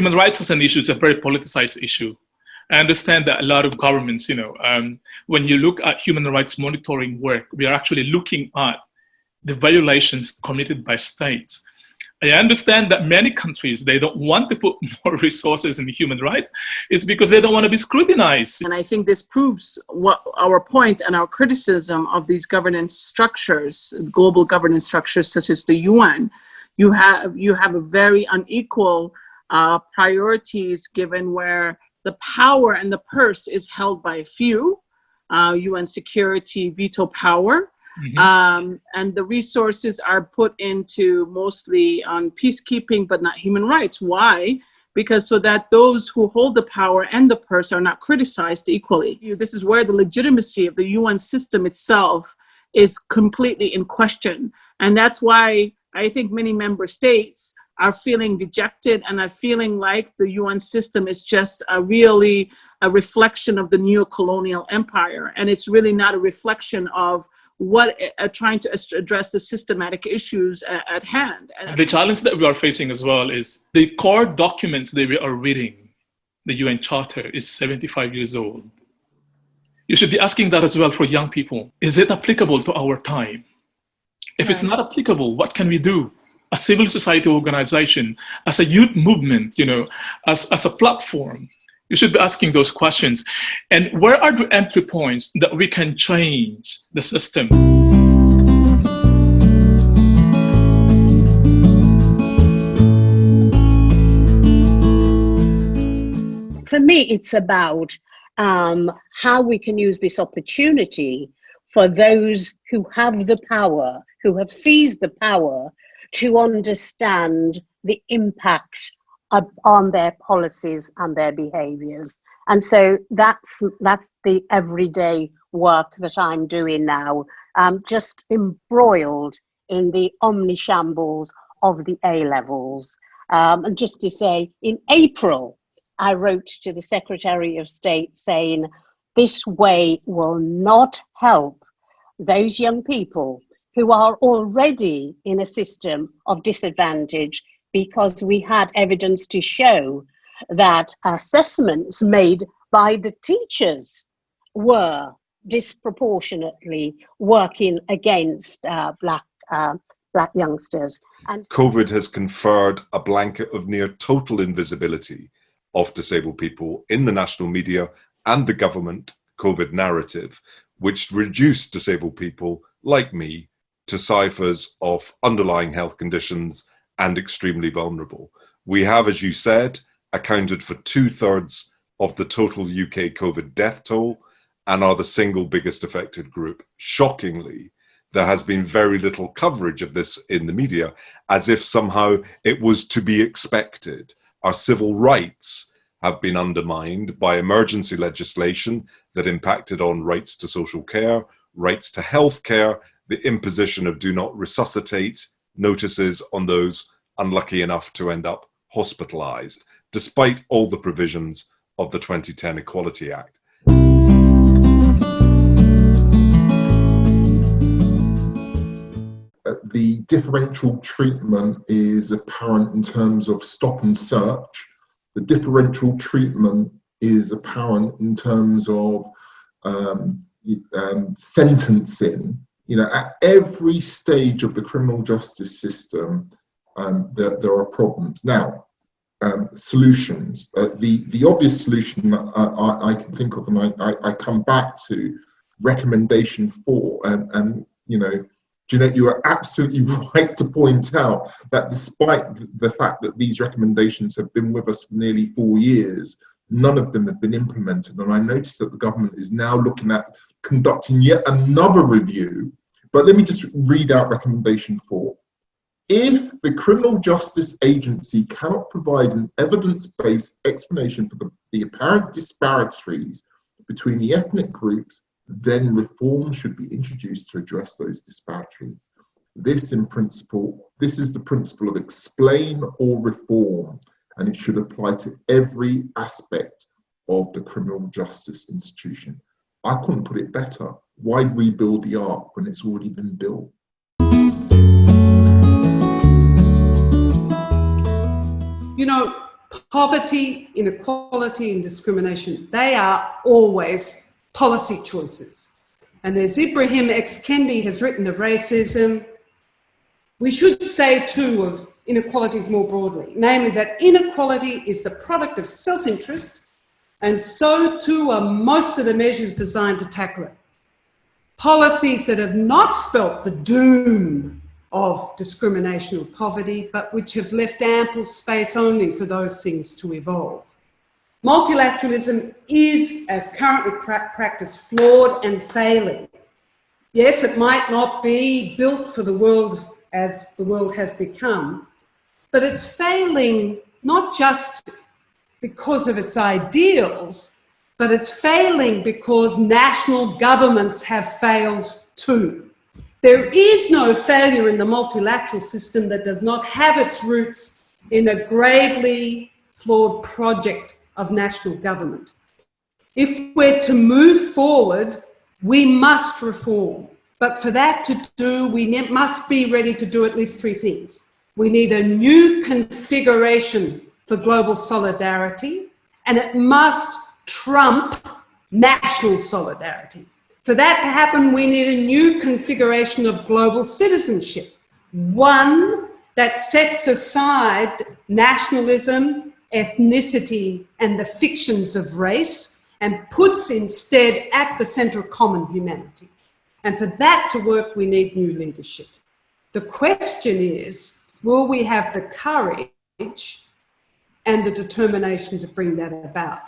human rights as an issue is a very politicized issue. I understand that a lot of governments, when you look at human rights monitoring work, we are actually looking at the violations committed by states. I understand that many countries, they don't want to put more resources in human rights. It's because they don't want to be scrutinized. And I think this proves what our point and our criticism of these governance structures, global governance structures such as the UN. You have a very unequal priorities given where the power and the purse is held by a few, UN security veto power. Mm-hmm. And the resources are put into mostly on peacekeeping, but not human rights. Why? Because so that those who hold the power and the purse are not criticized equally. This is where the legitimacy of the UN system itself is completely in question. And that's why I think many member states are feeling dejected and are feeling like the UN system is just really a reflection of the neo-colonial empire. And it's really not a reflection of what trying to address the systematic issues at hand. The challenge that we are facing as well is the core documents that we are reading, the UN Charter, is 75 years old. You should be asking that as well for young people. Is it applicable to our time? If it's not applicable, what can we do? A civil society organization, as a youth movement, as a platform, you should be asking those questions. And where are the entry points that we can change the system? For me, it's about how we can use this opportunity for those who have the power, who have seized the power, to understand the impact on their policies and their behaviors. And so that's the everyday work that I'm doing now. I'm just embroiled in the omnishambles of the A-levels. And just to say, in April, I wrote to the Secretary of State saying, this way will not help those young people who are already in a system of disadvantage, because we had evidence to show that assessments made by the teachers were disproportionately working against black youngsters. And COVID has conferred a blanket of near total invisibility of disabled people in the national media and the government COVID narrative, which reduced disabled people like me to ciphers of underlying health conditions and extremely vulnerable. We have, as you said, accounted for 2/3 of the total UK COVID death toll and are the single biggest affected group. Shockingly, there has been very little coverage of this in the media, as if somehow it was to be expected. Our civil rights have been undermined by emergency legislation that impacted on rights to social care, rights to health care, the imposition of do not resuscitate notices on those unlucky enough to end up hospitalized, despite all the provisions of the 2010 Equality Act. The differential treatment is apparent in terms of stop and search. The differential treatment is apparent in terms of sentencing. At every stage of the criminal justice system, there are problems. Now, solutions. The obvious solution that I can think of, and I come back to recommendation 4, and Jeanette, you are absolutely right to point out that despite the fact that these recommendations have been with us for nearly 4 years, none of them have been implemented. And I notice that the government is now looking at conducting yet another review. But let me just read out recommendation 4. If the Criminal Justice Agency cannot provide an evidence-based explanation for the apparent disparities between the ethnic groups, then reform should be introduced to address those disparities. This is the principle of explain or reform, and it should apply to every aspect of the criminal justice institution. I couldn't put it better. Why rebuild the ark when it's already been built? Poverty, inequality, and discrimination, they are always policy choices. And as Ibrahim X. Kendi has written of racism, we should say too of inequalities more broadly, namely that inequality is the product of self-interest, and so too are most of the measures designed to tackle it. Policies that have not spelt the doom of discrimination or poverty, but which have left ample space only for those things to evolve. Multilateralism is, as currently practiced, flawed and failing. Yes, it might not be built for the world as the world has become, but it's failing not just because of its ideals, but it's failing because national governments have failed too. There is no failure in the multilateral system that does not have its roots in a gravely flawed project of national government. If we're to move forward, we must reform. But for that to do, we must be ready to do at least three things. We need a new configuration for global solidarity, and it must trump national solidarity. For that to happen, we need a new configuration of global citizenship, one that sets aside nationalism, ethnicity, and the fictions of race, and puts instead at the centre common humanity. And for that to work, we need new leadership. The question is, will we have the courage and the determination to bring that about?